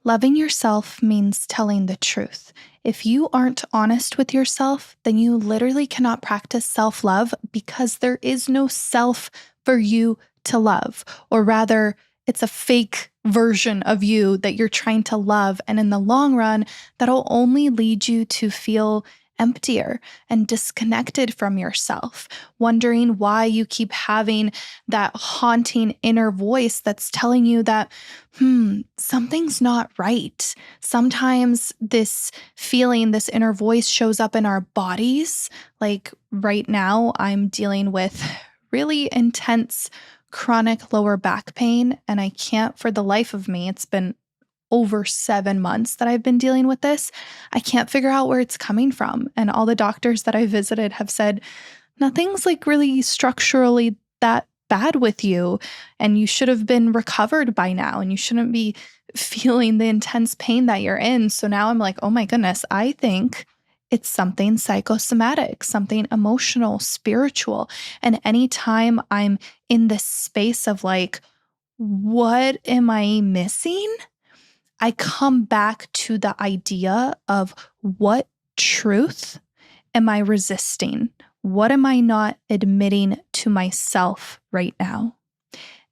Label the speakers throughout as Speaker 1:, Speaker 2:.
Speaker 1: Loving yourself means telling the truth. If you aren't honest with yourself, then you literally cannot practice self-love because there is no self for you to love. Or rather, it's a fake version of you that you're trying to love. And in the long run, that'll only lead you to feel emptier and disconnected from yourself, wondering why you keep having that haunting inner voice that's telling you that, something's not right. Sometimes this feeling, this inner voice shows up in our bodies. Like right now, I'm dealing with really intense chronic lower back pain, and I can't for the life of me, it's been over 7 months that I've been dealing with this. I can't figure out where it's coming from. And all the doctors that I visited have said, nothing's like really structurally that bad with you. And you should have been recovered by now. And you shouldn't be feeling the intense pain that you're in. So now I'm like, oh my goodness, I think it's something psychosomatic, something emotional, spiritual. And anytime I'm in this space of like, what am I missing? I come back to the idea of what truth am I resisting? What am I not admitting to myself right now?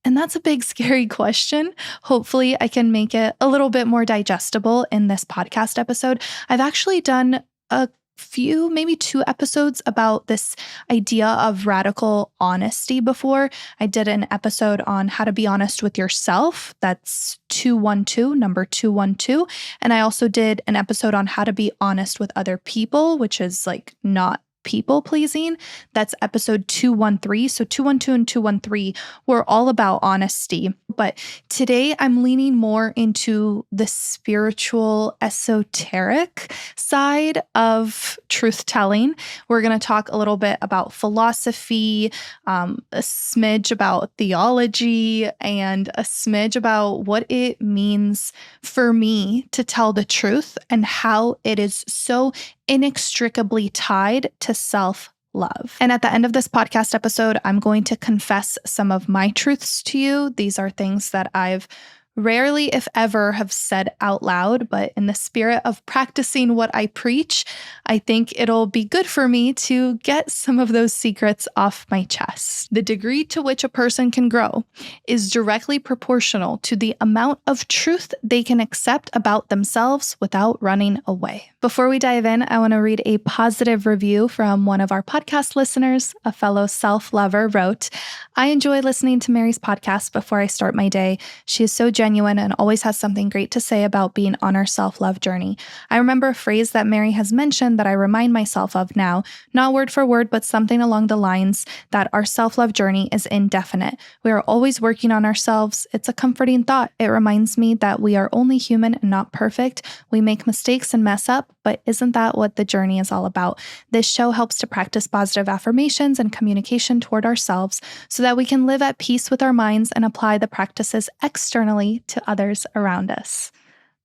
Speaker 1: And that's a big, scary question. Hopefully, I can make it a little bit more digestible in this podcast episode. I've actually done a few, maybe 2 episodes about this idea of radical honesty before. I did an episode on how to be honest with yourself. That's 212, number 212. And I also did an episode on how to be honest with other people, which is like not people pleasing. That's episode 213. So 212 and 213 were all about honesty. But today I'm leaning more into the spiritual, esoteric side of truth telling. We're going to talk a little bit about philosophy, a smidge about theology, and a smidge about what it means for me to tell the truth and how it is so inextricably tied to self-love. And at the end of this podcast episode, I'm going to confess some of my truths to you. These are things that I've rarely, if ever, have said out loud, but in the spirit of practicing what I preach, I think it'll be good for me to get some of those secrets off my chest. The degree to which a person can grow is directly proportional to the amount of truth they can accept about themselves without running away. Before we dive in, I want to read a positive review from one of our podcast listeners. A fellow self-lover wrote, "I enjoy listening to Mary's podcast before I start my day. She is so genuine and always has something great to say about being on our self-love journey. I remember a phrase that Mary has mentioned that I remind myself of now, not word for word, but something along the lines that our self-love journey is indefinite. We are always working on ourselves. It's a comforting thought. It reminds me that we are only human and not perfect. We make mistakes and mess up, but isn't that what the journey is all about? This show helps to practice positive affirmations and communication toward ourselves so that we can live at peace with our minds and apply the practices externally to others around us."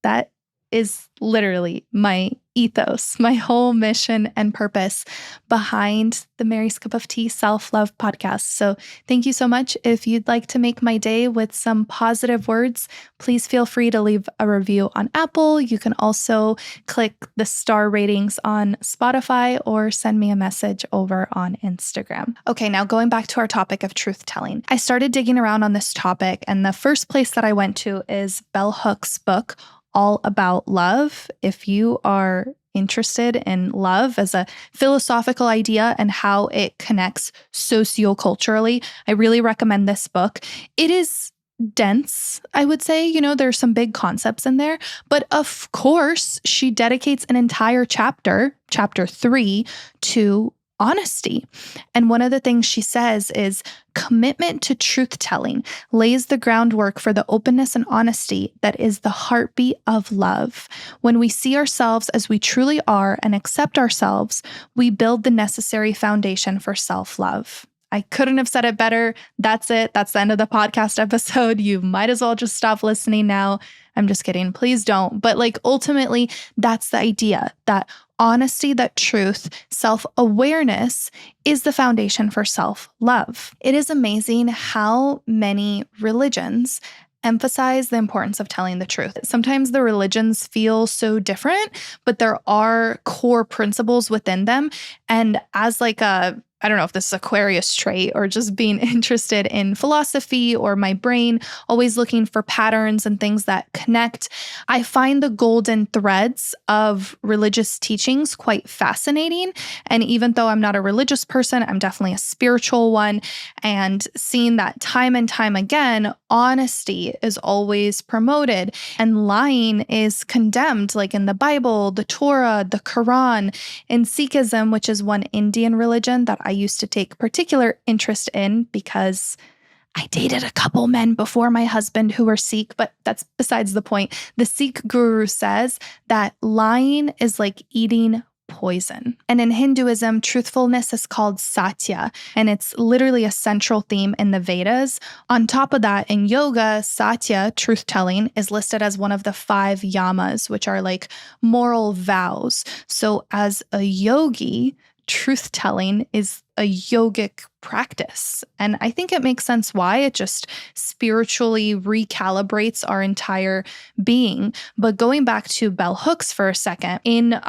Speaker 1: That is literally my ethos, my whole mission and purpose behind the Mary's Cup of Tea Self-Love podcast. So thank you so much. If you'd like to make my day with some positive words, please feel free to leave a review on Apple. You can also click the star ratings on Spotify or send me a message over on Instagram. Okay, now going back to our topic of truth telling. I started digging around on this topic, and the first place that I went to is Bell Hook's book, All About Love. If you are interested in love as a philosophical idea and how it connects socioculturally, I really recommend this book. It is dense, I would say. There's some big concepts in there, but of course, she dedicates an entire chapter 3, to honesty. And one of the things she says is commitment to truth-telling lays the groundwork for the openness and honesty that is the heartbeat of love. When we see ourselves as we truly are and accept ourselves, we build the necessary foundation for self-love. I couldn't have said it better. That's it. That's the end of the podcast episode. You might as well just stop listening now. I'm just kidding. Please don't. But ultimately, that's the idea, that honesty, that truth, self-awareness is the foundation for self-love. It is amazing how many religions emphasize the importance of telling the truth. Sometimes the religions feel so different, but there are core principles within them. And as like I don't know if this is Aquarius trait or just being interested in philosophy or my brain, always looking for patterns and things that connect. I find the golden threads of religious teachings quite fascinating. And even though I'm not a religious person, I'm definitely a spiritual one. And seeing that time and time again, honesty is always promoted and lying is condemned, like in the Bible, the Torah, the Quran. In Sikhism, which is one Indian religion that I used to take particular interest in because I dated a couple men before my husband who were Sikh, but that's besides the point. The Sikh guru says that lying is like eating poison. And in Hinduism, truthfulness is called satya, and it's literally a central theme in the Vedas. On top of that, in yoga, satya, truth-telling, is listed as one of the 5 yamas, which are like moral vows. So as a yogi, truth-telling is a yogic practice. And I think it makes sense why. It just spiritually recalibrates our entire being. But going back to Bell Hooks for a second, in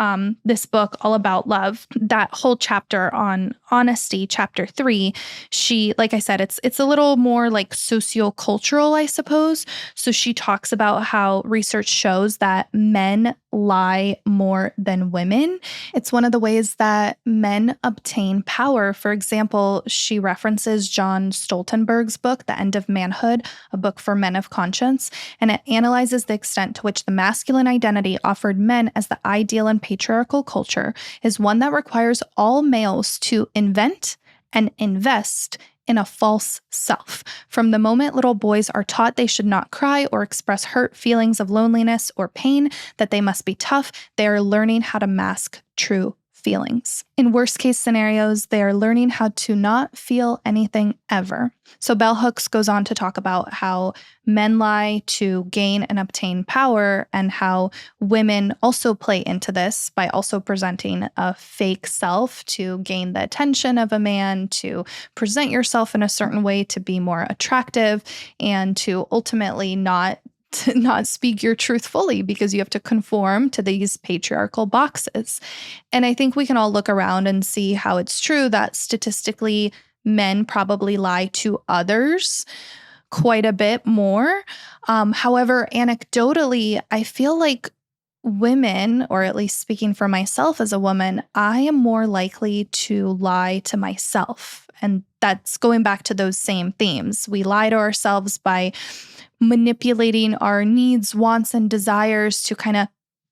Speaker 1: this book, All About Love, that whole chapter on honesty, chapter 3, she, like I said, it's a little more like sociocultural, I suppose. So she talks about how research shows that men lie more than women. It's one of the ways that men obtain power. For example, she references John Stoltenberg's book, The End of Manhood, a book for men of conscience, and it analyzes the extent to which the masculine identity offered men as the ideal in patriarchal culture is one that requires all males to invent and invest in a false self. From the moment little boys are taught they should not cry or express hurt, feelings of loneliness or pain, that they must be tough, they are learning how to mask true feelings. In worst case scenarios, they are learning how to not feel anything ever. So Bell Hooks goes on to talk about how men lie to gain and obtain power and how women also play into this by also presenting a fake self to gain the attention of a man, to present yourself in a certain way to be more attractive, and to ultimately not speak your truth fully because you have to conform to these patriarchal boxes. And I think we can all look around and see how it's true that statistically men probably lie to others quite a bit more. However, anecdotally, I feel like women, or at least speaking for myself as a woman, I am more likely to lie to myself. And that's going back to those same themes. We lie to ourselves by manipulating our needs, wants, and desires to kind of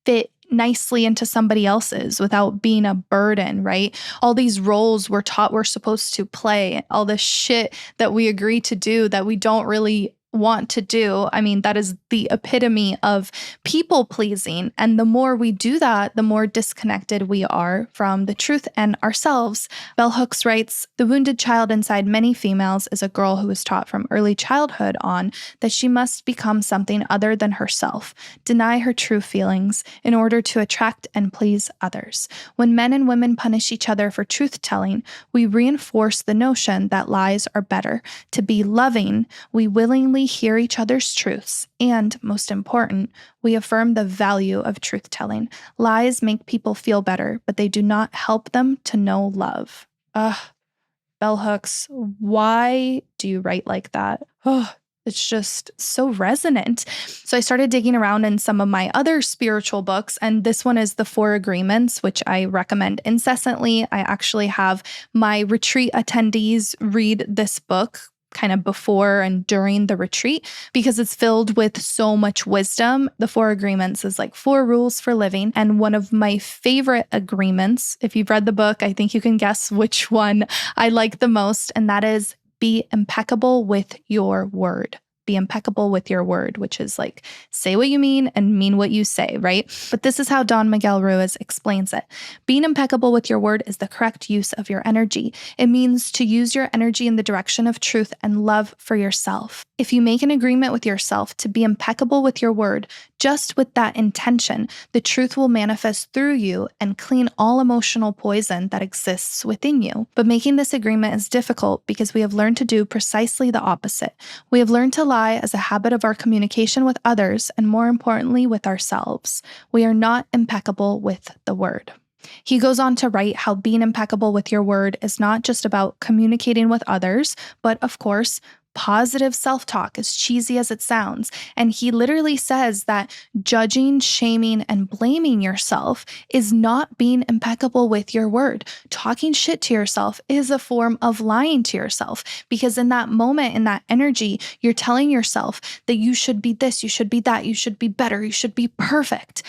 Speaker 1: fit nicely into somebody else's without being a burden, right? All these roles we're taught we're supposed to play, all the shit that we agree to do that we don't really want to do. I mean, that is the epitome of people pleasing. And the more we do that, the more disconnected we are from the truth and ourselves. Bell Hooks writes, "The wounded child inside many females is a girl who is taught from early childhood on that she must become something other than herself, deny her true feelings in order to attract and please others. When men and women punish each other for truth-telling, we reinforce the notion that lies are better. To be loving, we willingly hear each other's truths, and, most important, we affirm the value of truth-telling. Lies make people feel better, but they do not help them to know love." Bell Hooks, why do you write like that? It's just so resonant. So I started digging around in some of my other spiritual books, and this one is The 4 Agreements, which I recommend incessantly. I actually have my retreat attendees read this book kind of before and during the retreat because it's filled with so much wisdom. The 4 Agreements is like 4 rules for living. And one of my favorite agreements, if you've read the book, I think you can guess which one I like the most. And that is be impeccable with your word. Be impeccable with your word, which is like say what you mean and mean what you say, right? But this is how Don Miguel Ruiz explains it. Being impeccable with your word is the correct use of your energy. It means to use your energy in the direction of truth and love for yourself. If you make an agreement with yourself to be impeccable with your word, just with that intention, the truth will manifest through you and clean all emotional poison that exists within you. But making this agreement is difficult because we have learned to do precisely the opposite. We have learned to lie lie as a habit of our communication with others, and more importantly, with ourselves. We are not impeccable with the word. He goes on to write how being impeccable with your word is not just about communicating with others, but of course, positive self-talk, as cheesy as it sounds. And he literally says that judging, shaming, and blaming yourself is not being impeccable with your word. Talking shit to yourself is a form of lying to yourself, because in that moment, in that energy, you're telling yourself that you should be this, you should be that, you should be better, you should be perfect.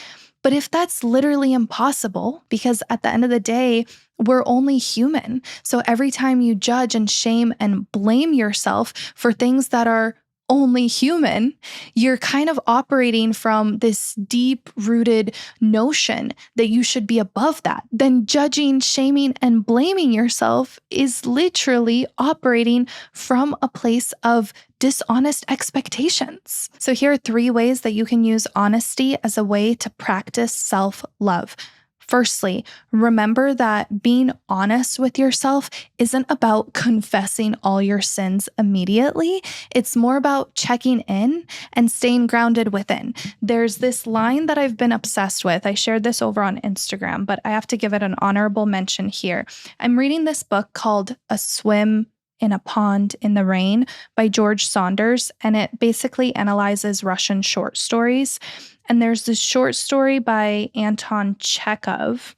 Speaker 1: But if that's literally impossible, because at the end of the day, we're only human. So every time you judge and shame and blame yourself for things that are only human, you're kind of operating from this deep-rooted notion that you should be above that. Then judging, shaming, and blaming yourself is literally operating from a place of dishonest expectations. So here are 3 ways that you can use honesty as a way to practice self-love. Firstly, remember that being honest with yourself isn't about confessing all your sins immediately. It's more about checking in and staying grounded within. There's this line that I've been obsessed with. I shared this over on Instagram, but I have to give it an honorable mention here. I'm reading this book called A Swim in a Pond in the Rain by George Saunders, and it basically analyzes Russian short stories. And there's this short story by Anton Chekhov,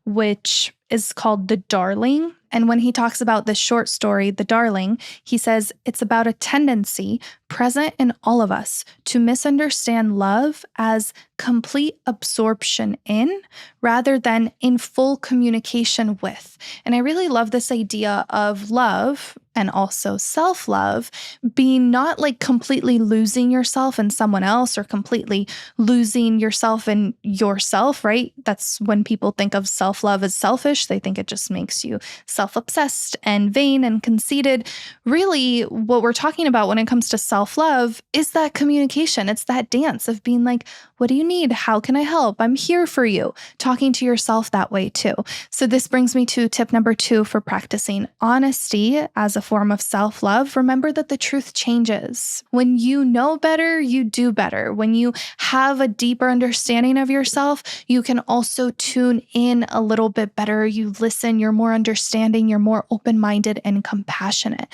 Speaker 1: which is called The Darling. And when he talks about this short story, The Darling, he says it's about a tendency present in all of us to misunderstand love as complete absorption in rather than in full communication with. And I really love this idea of love and also self-love being not like completely losing yourself in someone else or completely losing yourself in yourself, right? That's when people think of self-love as selfish. They think it just makes you self-obsessed and vain and conceited. Really, what we're talking about when it comes to self-love is that communication. It's that dance of being like, what do you need? How can I help? I'm here for you. Talking to yourself that way too. So this brings me to tip number 2 for practicing honesty as a form of self-love. Remember that the truth changes. When you know better, you do better. When you have a deeper understanding of yourself, you can also tune in a little bit better. You listen, you're more understanding, you're more open-minded and compassionate.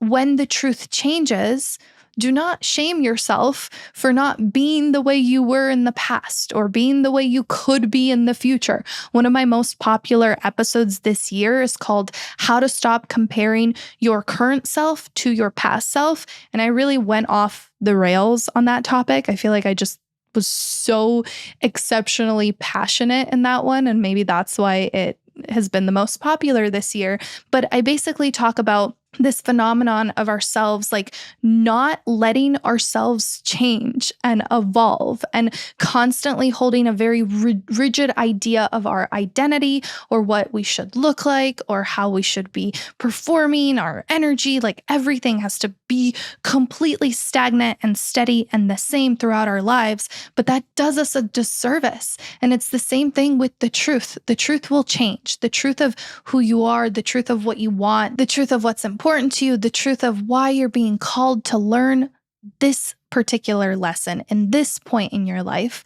Speaker 1: When the truth changes, do not shame yourself for not being the way you were in the past or being the way you could be in the future. One of my most popular episodes this year is called How to Stop Comparing Your Current Self to Your Past Self. And I really went off the rails on that topic. I feel like I just was so exceptionally passionate in that one. And maybe that's why it has been the most popular this year. But I basically talk about this phenomenon of ourselves, like not letting ourselves change and evolve and constantly holding a very rigid idea of our identity or what we should look like or how we should be performing, our energy, like everything has to be completely stagnant and steady and the same throughout our lives. But that does us a disservice. And it's the same thing with the truth. The truth will change. The truth of who you are, the truth of what you want, the truth of what's important to you, the truth of why you're being called to learn this particular lesson in this point in your life,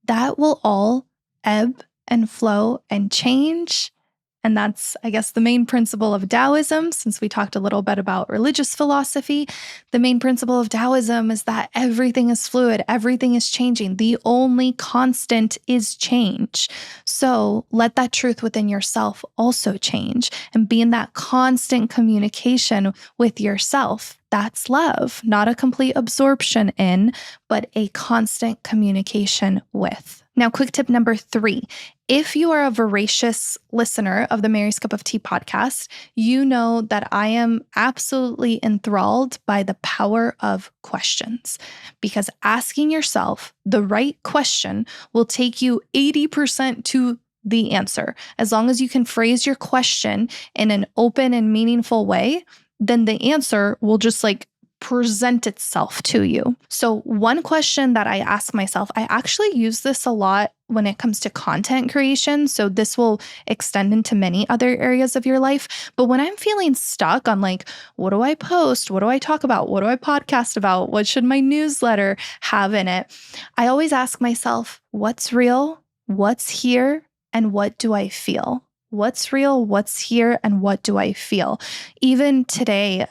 Speaker 1: that will all ebb and flow and change. And that's, I guess, the main principle of Taoism. Since we talked a little bit about religious philosophy, the main principle of Taoism is that everything is fluid, everything is changing. The only constant is change. So let that truth within yourself also change and be in that constant communication with yourself. That's love, not a complete absorption in, but a constant communication with. Now, quick tip number 3. If you are a voracious listener of the Mary's Cup of Tea podcast, you know that I am absolutely enthralled by the power of questions, because asking yourself the right question will take you 80% to the answer. As long as you can phrase your question in an open and meaningful way, then the answer will just like present itself to you. So one question that I ask myself, I actually use this a lot when it comes to content creation. So this will extend into many other areas of your life. But when I'm feeling stuck on like, what do I post? What do I talk about? What do I podcast about? What should my newsletter have in it? I always ask myself, what's real? What's here? And what do I feel? What's real? What's here? And what do I feel? Even today,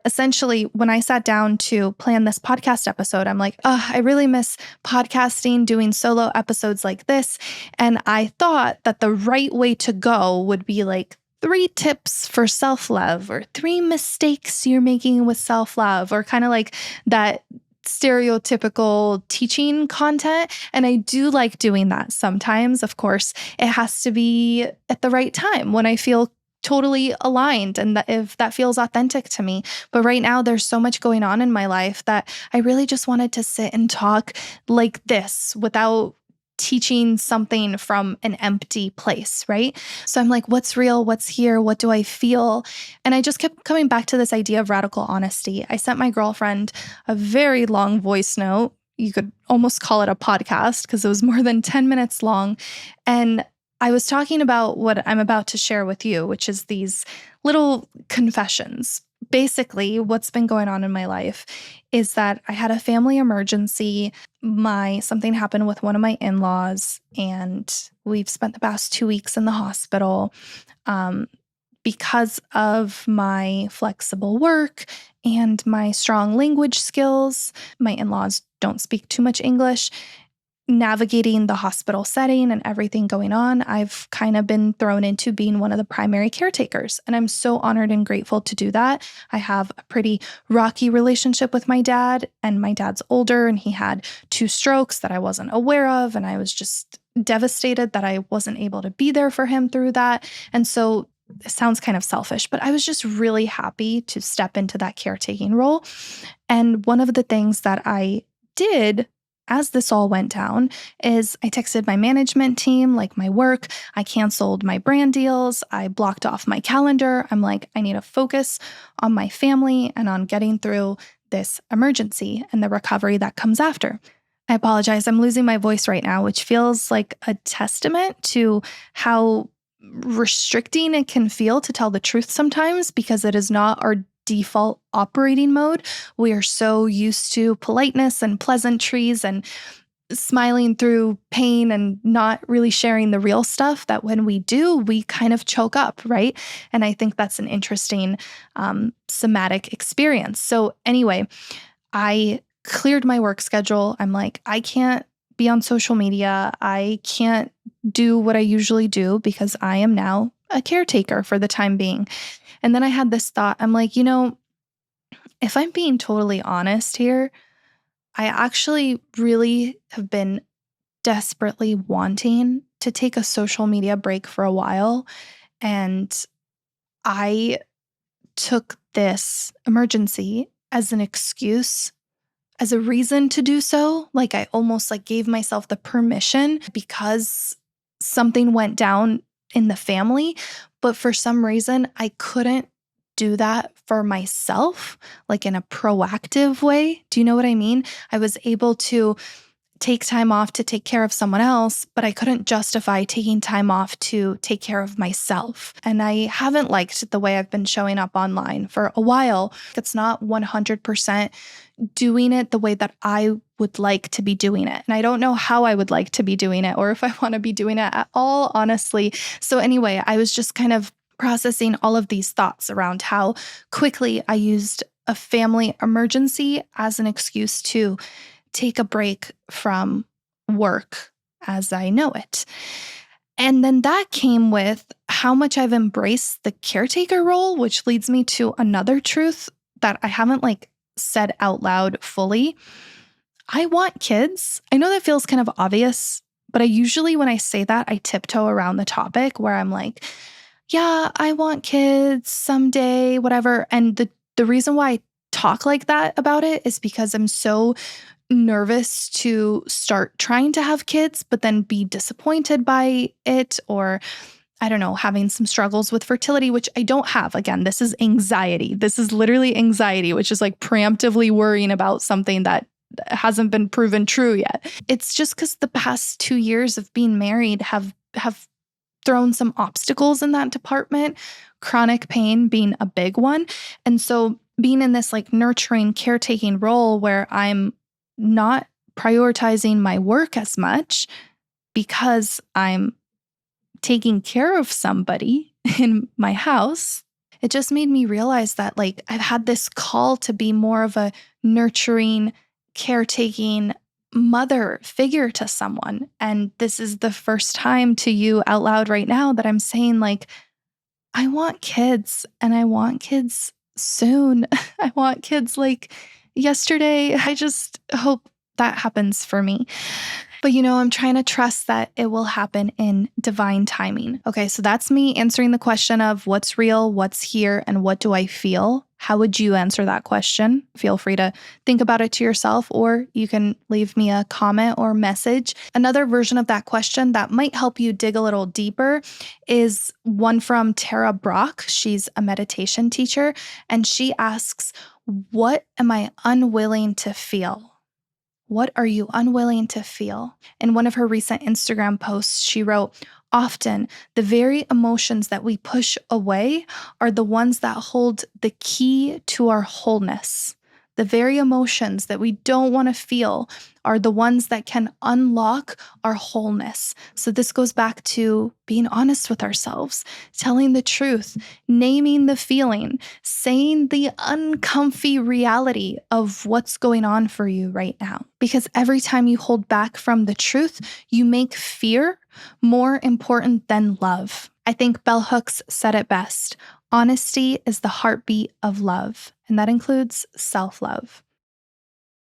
Speaker 1: essentially, when I sat down to plan this podcast episode, I'm like, oh, I really miss podcasting, doing solo episodes like this. And I thought that the right way to go would be like 3 tips for self-love or 3 mistakes you're making with self-love, or kind of like that stereotypical teaching content. And I do like doing that sometimes. Of course, it has to be at the right time when I feel totally aligned and that if that feels authentic to me. But right now there's so much going on in my life that I really just wanted to sit and talk like this without teaching something from an empty place, right? So I'm like, what's real? What's here? What do I feel? And I just kept coming back to this idea of radical honesty. I sent my girlfriend a very long voice note. You could almost call it a podcast because it was more than 10 minutes long. And I was talking about what I'm about to share with you, which is these little confessions. Basically, what's been going on in my life is that I had a family emergency. Something happened with one of my in-laws, and we've spent the past 2 weeks in the hospital. Because of my flexible work and my strong language skills, my in-laws don't speak too much English. Navigating the hospital setting and everything going on, I've kind of been thrown into being one of the primary caretakers. And I'm so honored and grateful to do that. I have a pretty rocky relationship with my dad, and my dad's older and he had 2 strokes that I wasn't aware of. And I was just devastated that I wasn't able to be there for him through that. And so it sounds kind of selfish, but I was just really happy to step into that caretaking role. And one of the things that I did as this all went down is I texted my management team, like my work. I canceled my brand deals. I blocked off my calendar. I'm like, I need to focus on my family and on getting through this emergency and the recovery that comes after. I apologize. I'm losing my voice right now, which feels like a testament to how restricting it can feel to tell the truth sometimes, because it is not our default operating mode. We are so used to politeness and pleasantries and smiling through pain and not really sharing the real stuff that when we do, we kind of choke up, right? And I think that's an interesting somatic experience. So anyway, I cleared my work schedule. I'm like, I can't be on social media. I can't do what I usually do because I am now a caretaker for the time being. And then I had this thought, I'm like, if I'm being totally honest here, I actually really have been desperately wanting to take a social media break for a while. And I took this emergency as an excuse, as a reason to do so. Like I almost gave myself the permission because something went down in the family. But for some reason, I couldn't do that for myself, like in a proactive way. Do you know what I mean? I was able to take time off to take care of someone else, but I couldn't justify taking time off to take care of myself. And I haven't liked the way I've been showing up online for a while. It's not 100% doing it the way that I would like to be doing it. And I don't know how I would like to be doing it or if I want to be doing it at all, honestly. So anyway, I was just kind of processing all of these thoughts around how quickly I used a family emergency as an excuse to take a break from work as I know it. And then that came with how much I've embraced the caretaker role, which leads me to another truth that I haven't said out loud fully. I want kids. I know that feels kind of obvious, but I usually, when I say that, I tiptoe around the topic where I'm like, yeah, I want kids someday, whatever. And the reason why I talk like that about it is because I'm so nervous to start trying to have kids, but then be disappointed by it, or I don't know, having some struggles with fertility, which I don't have. Again, this is anxiety. This is literally anxiety, which is like preemptively worrying about something that hasn't been proven true yet. It's just because the past 2 years of being married have thrown some obstacles in that department, chronic pain being a big one. And so being in this like nurturing, caretaking role where I'm not prioritizing my work as much because I'm taking care of somebody in my house, it just made me realize that like I've had this call to be more of a nurturing, caretaking mother figure to someone. And this is the first time to you out loud right now that I'm saying like, I want kids and I want kids soon. I want kids like yesterday. I just hope that happens for me. But I'm trying to trust that it will happen in divine timing. Okay, so that's me answering the question of what's real, what's here, and what do I feel? How would you answer that question? Feel free to think about it to yourself, or you can leave me a comment or message. Another version of that question that might help you dig a little deeper is one from Tara Brach. She's a meditation teacher, and she asks, what am I unwilling to feel? What are you unwilling to feel? In one of her recent Instagram posts, she wrote, often the very emotions that we push away are the ones that hold the key to our wholeness. The very emotions that we don't want to feel are the ones that can unlock our wholeness. So this goes back to being honest with ourselves, telling the truth, naming the feeling, saying the uncomfy reality of what's going on for you right now. Because every time you hold back from the truth, you make fear more important than love. I think Bell Hooks said it best. Honesty is the heartbeat of love, and that includes self-love.